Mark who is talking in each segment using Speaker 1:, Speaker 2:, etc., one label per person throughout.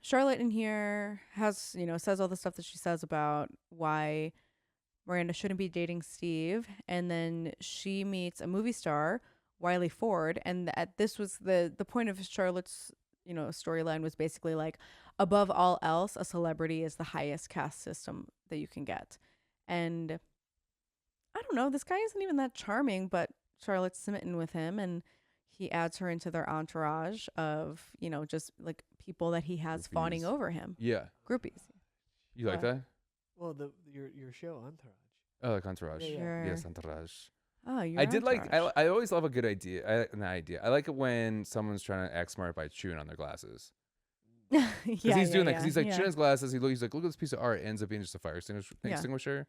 Speaker 1: Charlotte in here has, says all the stuff that she says about why Miranda shouldn't be dating Steve. And then she meets a movie star, Wiley Ford. And this was the point of Charlotte's, storyline was basically like, above all else, a celebrity is the highest caste system that you can get. And I don't know, this guy isn't even that charming, but Charlotte's smitten with him, and he adds her into their entourage of, just like people that he has
Speaker 2: Groupies.
Speaker 1: fawning over him.
Speaker 2: Yeah.
Speaker 1: Groupies.
Speaker 2: You like that?
Speaker 3: Well, your show, Entourage.
Speaker 2: Oh, like Entourage.
Speaker 3: Yeah,
Speaker 1: Sure.
Speaker 2: Yes, Entourage.
Speaker 1: Oh, you
Speaker 2: I did like. I always love a good idea. I like it when someone's trying to act smart by chewing on their glasses. Because he's doing that. Because he's like chewing his glasses. He's like, look at this piece of art. It ends up being just a fire extinguisher.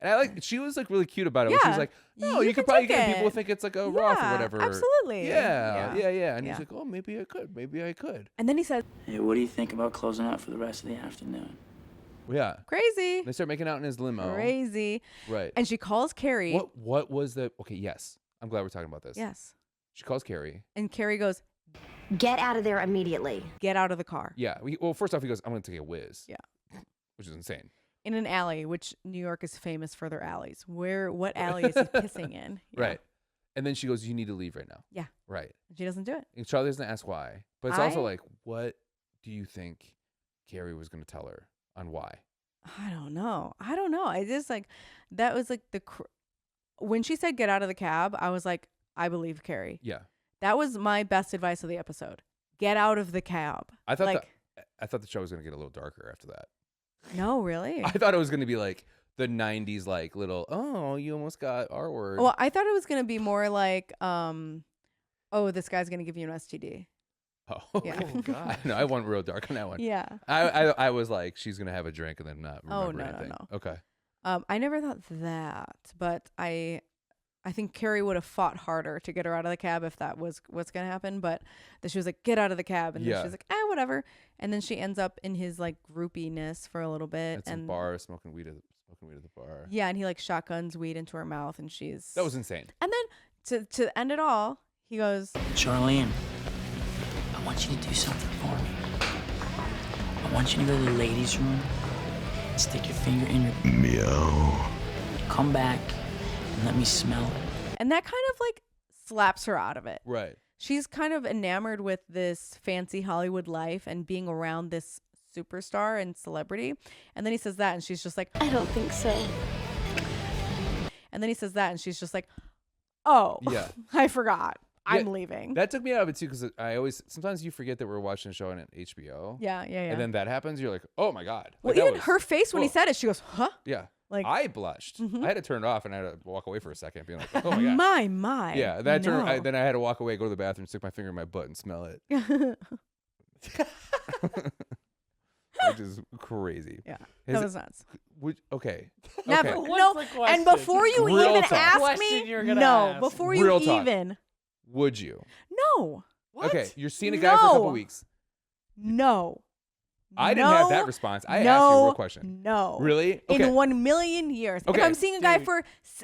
Speaker 2: And I like. She was like really cute about it.
Speaker 1: Yeah.
Speaker 2: She was like, no, you could probably get people think it's like a rough or whatever.
Speaker 1: Absolutely.
Speaker 2: Yeah. And he's like, oh, maybe I could.
Speaker 1: And then he said,
Speaker 4: Hey, what do you think about closing out for the rest of the afternoon?
Speaker 2: Yeah.
Speaker 1: crazy.
Speaker 2: They start making out in his limo.
Speaker 1: Crazy.
Speaker 2: Right.
Speaker 1: And she calls Carrie.
Speaker 2: What was the? Okay. Yes. I'm glad we're talking about this.
Speaker 1: Yes.
Speaker 2: She calls Carrie.
Speaker 1: And Carrie goes,
Speaker 5: Get out of there immediately.
Speaker 1: get out of the car.
Speaker 2: Yeah. Well, first off, he goes, I'm going to take a whiz.
Speaker 1: Yeah.
Speaker 2: Which is insane.
Speaker 1: In an alley, which New York is famous for their alleys. What alley is he pissing in? Yeah.
Speaker 2: Right. And then she goes, you need to leave right now.
Speaker 1: Yeah.
Speaker 2: Right.
Speaker 1: She doesn't do it.
Speaker 2: And Charlie doesn't ask why. But it's also like, what do you think Carrie was going to tell her on why?
Speaker 1: I don't know. I just like, that was like when she said get out of the cab, I was like, I believe Carrie.
Speaker 2: Yeah.
Speaker 1: That was my best advice of the episode. Get out of the cab.
Speaker 2: I thought the show was going to get a little darker after that.
Speaker 1: No, really?
Speaker 2: I thought it was going to be like the 90s, like little, oh, you almost got R word.
Speaker 1: Well, I thought it was going to be more like, this guy's going to give you an STD.
Speaker 2: Oh,
Speaker 1: Yeah.
Speaker 3: Oh, God.
Speaker 2: No, I went real dark on that one.
Speaker 1: Yeah.
Speaker 2: I was like, she's going to have a drink and then not remember anything.
Speaker 1: No.
Speaker 2: Okay.
Speaker 1: I never thought that, but I think Carrie would have fought harder to get her out of the cab if that was what's going to happen. But then she was like, get out of the cab. And then she was like, whatever. And then she ends up in his like groupiness for a little bit.
Speaker 2: At some bar, smoking weed at the bar.
Speaker 1: Yeah. And he like shotguns weed into her mouth and she's.
Speaker 2: That was insane.
Speaker 1: And then to end it all, he goes,
Speaker 4: Charlene, I want you to do something for me. I want you to go to the ladies' room, stick your finger in your meow, come back, and let me smell it.
Speaker 1: and that kind of like slaps her out of it.
Speaker 2: Right.
Speaker 1: She's kind of enamored with this fancy Hollywood life and being around this superstar and celebrity. And then he says that and she's just like,
Speaker 5: I don't think so.
Speaker 1: and then he says that and she's just like, oh,
Speaker 2: Yeah.
Speaker 1: I forgot.
Speaker 2: Yeah,
Speaker 1: I'm leaving.
Speaker 2: That took me out of it too, because sometimes you forget that we're watching a show on HBO.
Speaker 1: Yeah.
Speaker 2: And then that happens, you're like, oh my God.
Speaker 1: Well,
Speaker 2: Like,
Speaker 1: even her face when he said it, she goes, huh?
Speaker 2: Yeah.
Speaker 1: Like,
Speaker 2: I blushed.
Speaker 1: Mhm.
Speaker 2: I had to turn it off and I had to walk away for a second, being like, oh my God.
Speaker 1: my.
Speaker 2: Yeah. Then I had to walk away, go to the bathroom, stick my finger in my butt and smell it. Which is crazy.
Speaker 1: Yeah.
Speaker 2: Has
Speaker 1: That
Speaker 2: it-
Speaker 1: was nuts.
Speaker 2: Okay.
Speaker 1: Never.
Speaker 2: Okay.
Speaker 1: No.
Speaker 3: What's the
Speaker 1: And
Speaker 3: question?
Speaker 1: before you
Speaker 2: Real
Speaker 1: even
Speaker 2: talk.
Speaker 1: ask
Speaker 3: Question
Speaker 1: me,
Speaker 3: you're gonna
Speaker 1: no,
Speaker 3: ask.
Speaker 1: before
Speaker 2: Real
Speaker 1: you
Speaker 2: talk.
Speaker 1: even,
Speaker 2: Would you?
Speaker 1: no,
Speaker 3: What?
Speaker 2: Okay. You're seeing a guy for a couple
Speaker 1: No.
Speaker 2: weeks.
Speaker 1: no.
Speaker 2: I didn't have that response. I asked you a real question.
Speaker 1: No.
Speaker 2: Really? Okay.
Speaker 1: In 1,000,000 years.
Speaker 2: Okay.
Speaker 1: If I'm seeing a guy
Speaker 3: Dude.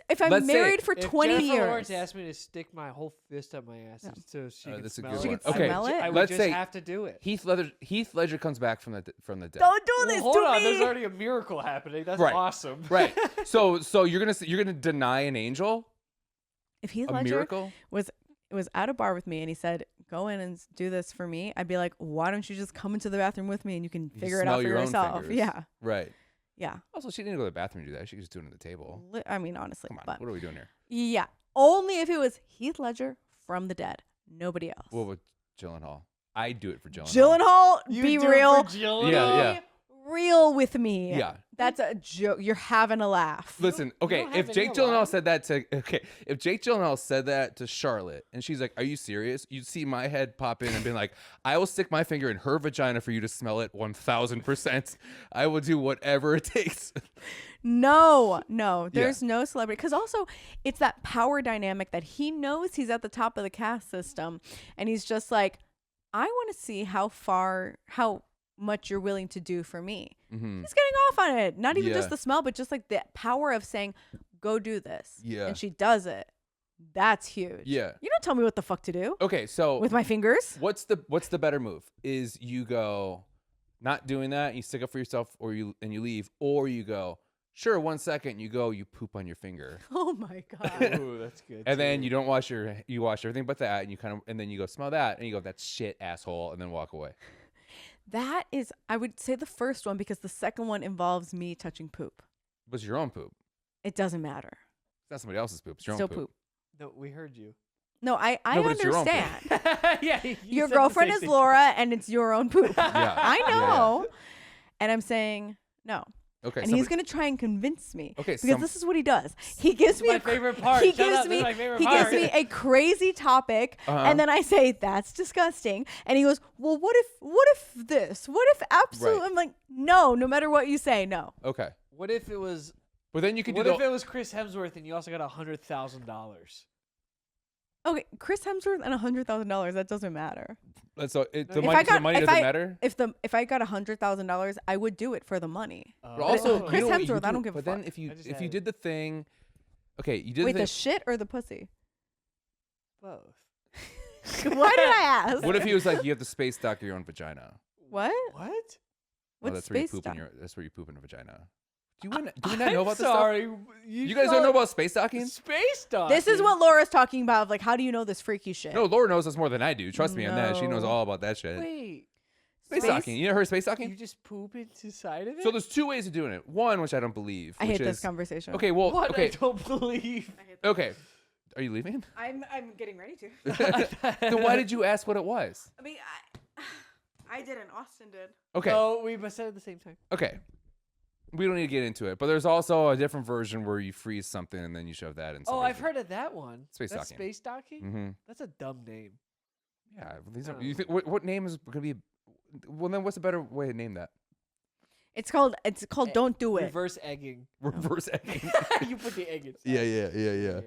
Speaker 1: if I'm
Speaker 2: Let's say
Speaker 1: married for
Speaker 3: If
Speaker 1: 20
Speaker 3: Jennifer
Speaker 1: years.
Speaker 3: Lawrence asked me to stick my whole fist up my ass so she could
Speaker 2: that's a
Speaker 3: smell
Speaker 2: good
Speaker 3: it,
Speaker 1: She
Speaker 2: one.
Speaker 1: could
Speaker 2: Okay.
Speaker 1: smell it?
Speaker 3: I would
Speaker 2: Let's
Speaker 3: just
Speaker 2: say
Speaker 3: have to do it.
Speaker 2: Heath Ledger comes back from the dead.
Speaker 1: Don't do
Speaker 3: Well,
Speaker 1: this
Speaker 3: hold
Speaker 1: to
Speaker 3: on,
Speaker 1: me.
Speaker 3: there's already a miracle happening. That's
Speaker 2: Right.
Speaker 3: awesome.
Speaker 2: Right. So you're gonna deny an angel
Speaker 1: If Heath
Speaker 2: a
Speaker 1: Ledger
Speaker 2: miracle?
Speaker 1: was at a bar with me and he said, "Go in and do this for me," I'd be like, "Why don't you just come into the bathroom with me and you can
Speaker 2: You
Speaker 1: figure it
Speaker 2: smell
Speaker 1: out for
Speaker 2: your own
Speaker 1: yourself?"
Speaker 2: fingers.
Speaker 1: Yeah,
Speaker 2: Right.
Speaker 1: yeah.
Speaker 2: Also, she didn't go to the bathroom to do that. She could just do it on the table.
Speaker 1: I mean, honestly,
Speaker 2: Come on.
Speaker 1: but
Speaker 2: What are we doing here?
Speaker 1: yeah, only if it was Heath Ledger from the dead, nobody else.
Speaker 2: What with Gyllenhaal? I'd do it for Gyllenhaal.
Speaker 1: Gyllenhaal,
Speaker 3: You
Speaker 1: be
Speaker 3: do it
Speaker 1: real,
Speaker 3: for Gyllenhaal?
Speaker 2: Yeah.
Speaker 1: real with me.
Speaker 2: Yeah.
Speaker 1: That's a joke. You're having a laugh.
Speaker 2: Listen, okay,
Speaker 3: don't
Speaker 2: if
Speaker 3: have
Speaker 2: Jake
Speaker 3: any
Speaker 2: Gyllenhaal
Speaker 3: lie.
Speaker 2: said that if Jake Gyllenhaal said that to Charlotte and she's like, "Are you serious?" You'd see my head pop in and be like, "I will stick my finger in her vagina for you to smell it 1000%. I will do whatever it takes."
Speaker 1: No, there's no celebrity. Because also, it's that power dynamic that he knows he's at the top of the caste system. And he's just like, I want to see how much you're willing to do for me.
Speaker 2: Mm-hmm.
Speaker 1: He's getting off on it. Not even
Speaker 2: Yeah.
Speaker 1: just the smell, but just like the power of saying, go do this.
Speaker 2: Yeah.
Speaker 1: And she does it. That's huge.
Speaker 2: Yeah.
Speaker 1: You don't tell me what the fuck to do
Speaker 2: Okay, so
Speaker 1: with my fingers.
Speaker 2: what's the better move? Is you go, not doing that, and you stick up for yourself, or you leave, or you go, sure, 1 second, you poop on your finger.
Speaker 1: Oh my God.
Speaker 3: Ooh, that's good.
Speaker 2: And then you don't wash you wash everything but that, and then you go smell that, and you go, that's shit, asshole, and then walk away.
Speaker 1: That is, I would say the first one, because the second one involves me touching poop.
Speaker 2: But it's your own poop.
Speaker 1: It doesn't matter.
Speaker 2: It's not somebody else's poop. It's your
Speaker 1: Still
Speaker 2: own poop.
Speaker 3: No, we heard you.
Speaker 1: No, I
Speaker 2: No, but it's your own poop.
Speaker 1: understand.
Speaker 3: Yeah,
Speaker 1: Your girlfriend is Laura, and it's your own poop.
Speaker 2: Yeah.
Speaker 1: I know.
Speaker 2: Yeah.
Speaker 1: And I'm saying no.
Speaker 2: Okay.
Speaker 1: And he's going to try and convince me.
Speaker 2: Okay,
Speaker 1: Because this is what he does. He gives me
Speaker 3: my favorite part.
Speaker 1: He
Speaker 3: Shut
Speaker 1: gives
Speaker 3: up, this
Speaker 1: me
Speaker 3: is my favorite
Speaker 1: he
Speaker 3: part.
Speaker 1: gives me a crazy topic, and then I say that's disgusting, and he goes, "Well, what if this? What if absolutely?"
Speaker 2: Right.
Speaker 1: I'm like, "No, no matter what you say, no."
Speaker 2: Okay.
Speaker 3: What if it was?
Speaker 2: But then you could
Speaker 3: What
Speaker 2: do
Speaker 3: if it was Chris Hemsworth and you also got $100,000?
Speaker 1: Okay, Chris Hemsworth and $100,000. That doesn't matter.
Speaker 2: So the
Speaker 1: If
Speaker 2: money,
Speaker 1: I got-
Speaker 2: the money
Speaker 1: if
Speaker 2: doesn't
Speaker 1: I-
Speaker 2: matter.
Speaker 1: If I got $100,000, I would do it for the money.
Speaker 2: But also,
Speaker 1: Chris
Speaker 2: what you
Speaker 1: Hemsworth,
Speaker 2: could
Speaker 1: I
Speaker 2: do-
Speaker 1: don't give a
Speaker 2: But then
Speaker 1: fuck.
Speaker 2: if you
Speaker 3: I just
Speaker 2: if
Speaker 3: had
Speaker 2: you
Speaker 3: it.
Speaker 2: did the thing, okay, you did
Speaker 1: Wait,
Speaker 2: the
Speaker 1: the
Speaker 2: thing.
Speaker 1: shit or the pussy?
Speaker 3: Both.
Speaker 1: Why did I ask?
Speaker 2: What if he was like, you have to space dock your own vagina?
Speaker 1: What?
Speaker 3: What?
Speaker 1: What's
Speaker 2: That's where you
Speaker 1: space
Speaker 2: poop in
Speaker 1: dock?
Speaker 2: your. That's where you poop in a vagina. Do we not know about this
Speaker 3: sorry.
Speaker 2: stuff? You guys don't know about space docking?
Speaker 3: space docking?
Speaker 1: This is what Laura's talking about. Of like, how do you know this freaky shit?
Speaker 2: No, Laura knows this more than I do. Trust me on that. She knows
Speaker 1: No.
Speaker 2: all about that shit.
Speaker 3: Wait.
Speaker 2: Space docking. You never heard of space
Speaker 3: You
Speaker 2: docking?
Speaker 3: just poop inside of it?
Speaker 2: So there's two ways of doing it. One, which I don't believe.
Speaker 1: I
Speaker 2: which
Speaker 1: hate this
Speaker 2: is-
Speaker 1: conversation.
Speaker 2: Okay, well,
Speaker 3: what?
Speaker 2: okay,
Speaker 3: I don't believe.
Speaker 2: okay. Are you leaving?
Speaker 1: I'm getting ready to.
Speaker 2: Then why did you ask what it was?
Speaker 1: I mean, I didn't. Austin did.
Speaker 2: Okay,
Speaker 3: Oh, we must said it at the same time.
Speaker 2: okay. We don't need to get into it, but there's also a different version where you freeze something and then you shove that in.
Speaker 3: Oh, I've heard of that one.
Speaker 2: Space
Speaker 3: That's
Speaker 2: docking.
Speaker 3: Space docking?
Speaker 2: Mm-hmm.
Speaker 3: That's a dumb name.
Speaker 2: Yeah, these are.
Speaker 3: Oh.
Speaker 2: You think what name is gonna be? Well, then what's a better way to name that?
Speaker 1: It's called Don't Do It.
Speaker 3: Reverse egging.
Speaker 2: Reverse egging.
Speaker 3: You put the egg inside.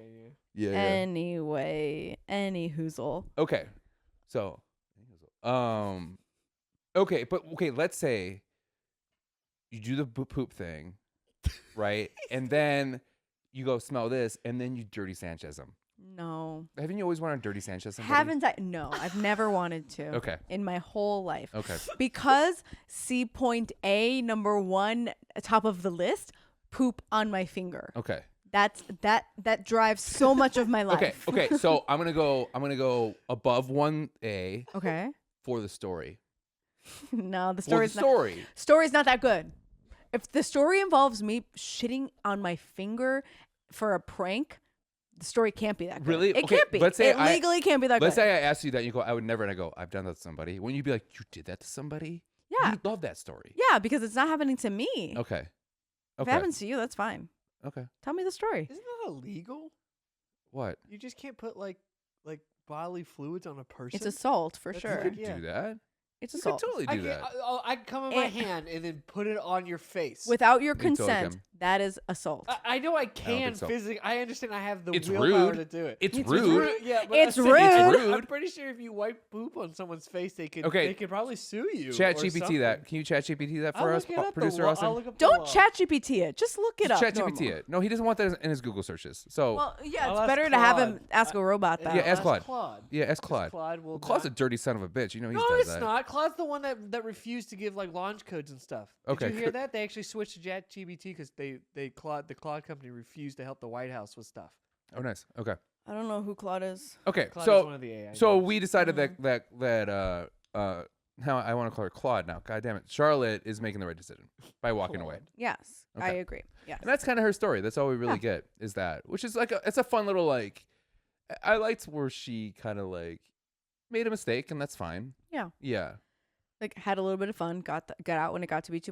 Speaker 2: Yeah.
Speaker 1: Anyway, any hoozle.
Speaker 2: Okay, so, okay, but okay, let's say you do the poop thing, right? And then you go smell this, and then you dirty Sanchez them.
Speaker 1: No.
Speaker 2: Haven't you always wanted to dirty Sanchez somebody?
Speaker 1: Haven't I? No, I've never wanted to.
Speaker 2: Okay.
Speaker 1: In my whole life.
Speaker 2: Okay.
Speaker 1: Because C point A, number one, top of the list, poop on my finger.
Speaker 2: Okay.
Speaker 1: That drives so much of my life.
Speaker 2: Okay. So I'm gonna go above 1A
Speaker 1: Okay.
Speaker 2: for the story.
Speaker 1: No, the
Speaker 2: For the
Speaker 1: story's not.
Speaker 2: story.
Speaker 1: Story's not that good. If the story involves me shitting on my finger for a prank, the story can't be that good.
Speaker 2: Really?
Speaker 1: It
Speaker 2: Okay,
Speaker 1: can't be.
Speaker 2: let's say
Speaker 1: it legally can't be that
Speaker 2: Let's
Speaker 1: good.
Speaker 2: say I asked you that, and you go, I would never, and I go, I've done that to somebody. Wouldn't you be like, you did that to somebody?
Speaker 1: Yeah.
Speaker 2: You love that story.
Speaker 1: Yeah, because it's not happening to me.
Speaker 2: Okay.
Speaker 1: If it happens to you, that's fine.
Speaker 2: Okay.
Speaker 1: Tell me the story.
Speaker 3: Isn't that illegal?
Speaker 2: What?
Speaker 3: You just can't put like bodily fluids on a person.
Speaker 1: It's assault for
Speaker 3: That's
Speaker 1: sure.
Speaker 3: like-
Speaker 2: You could
Speaker 3: Yeah.
Speaker 2: do that.
Speaker 1: It's
Speaker 2: You could
Speaker 1: assault.
Speaker 2: totally
Speaker 3: I
Speaker 2: do
Speaker 3: can,
Speaker 2: that.
Speaker 3: I can come in my
Speaker 1: It-
Speaker 3: hand and then put it on your face.
Speaker 1: Without your
Speaker 2: You totally
Speaker 1: consent,
Speaker 2: can.
Speaker 1: that is assault.
Speaker 3: I know I can
Speaker 2: think so.
Speaker 3: physically. I understand I have the
Speaker 2: It's
Speaker 3: willpower
Speaker 2: rude.
Speaker 3: to do it.
Speaker 2: It's
Speaker 1: It's
Speaker 2: rude.
Speaker 3: Yeah, but
Speaker 1: It's
Speaker 3: I'm saying
Speaker 1: rude.
Speaker 2: It's rude.
Speaker 3: I'm pretty sure if you wipe poop on someone's face, they could.
Speaker 2: Okay.
Speaker 3: They could probably sue you.
Speaker 2: Chat
Speaker 3: or
Speaker 2: GPT
Speaker 3: something.
Speaker 2: that. Can you chat GPT that
Speaker 3: I'll
Speaker 2: for us,
Speaker 3: look it up,
Speaker 2: producer
Speaker 3: I'll
Speaker 2: Austin?
Speaker 3: look up the
Speaker 1: Don't
Speaker 3: law.
Speaker 1: chat GPT it. Just look it up.
Speaker 2: Chat
Speaker 1: normal.
Speaker 2: GPT it. No, he doesn't want that in his Google searches. So
Speaker 1: Well, yeah,
Speaker 3: I'll
Speaker 1: it's
Speaker 3: ask
Speaker 1: better to have him
Speaker 3: Claude.
Speaker 1: ask a robot that.
Speaker 2: Yeah, ask
Speaker 3: Ask
Speaker 2: Claude. Yeah, ask Claude.
Speaker 3: Claude will.
Speaker 2: Well, Claude's a
Speaker 3: not-
Speaker 2: dirty son of a bitch. You know he
Speaker 3: No,
Speaker 2: does
Speaker 3: it's
Speaker 2: that.
Speaker 3: not. Claude's the one that refused to give like launch codes and stuff.
Speaker 2: Okay,
Speaker 3: Did you hear
Speaker 2: good.
Speaker 3: that? They actually switched to ChatGPT because the Claude company refused to help the White House with stuff.
Speaker 2: Oh, nice. Okay.
Speaker 1: I don't know who Claude is.
Speaker 2: Okay.
Speaker 3: Claude is one
Speaker 2: So
Speaker 3: of the AI.
Speaker 2: so
Speaker 3: names.
Speaker 2: we decided that now I want to call her Claude now. God damn it. Charlotte is making the right decision by walking away.
Speaker 3: Claude.
Speaker 1: Yes, I
Speaker 2: Okay.
Speaker 1: agree. Yes.
Speaker 2: And that's kind of her story. That's all we really get is that, which is like it's a fun little like. I liked where she kind of like made a mistake, and that's fine.
Speaker 1: Yeah.
Speaker 2: Yeah.
Speaker 1: Like had a little bit of fun. Got out when it got to be too much.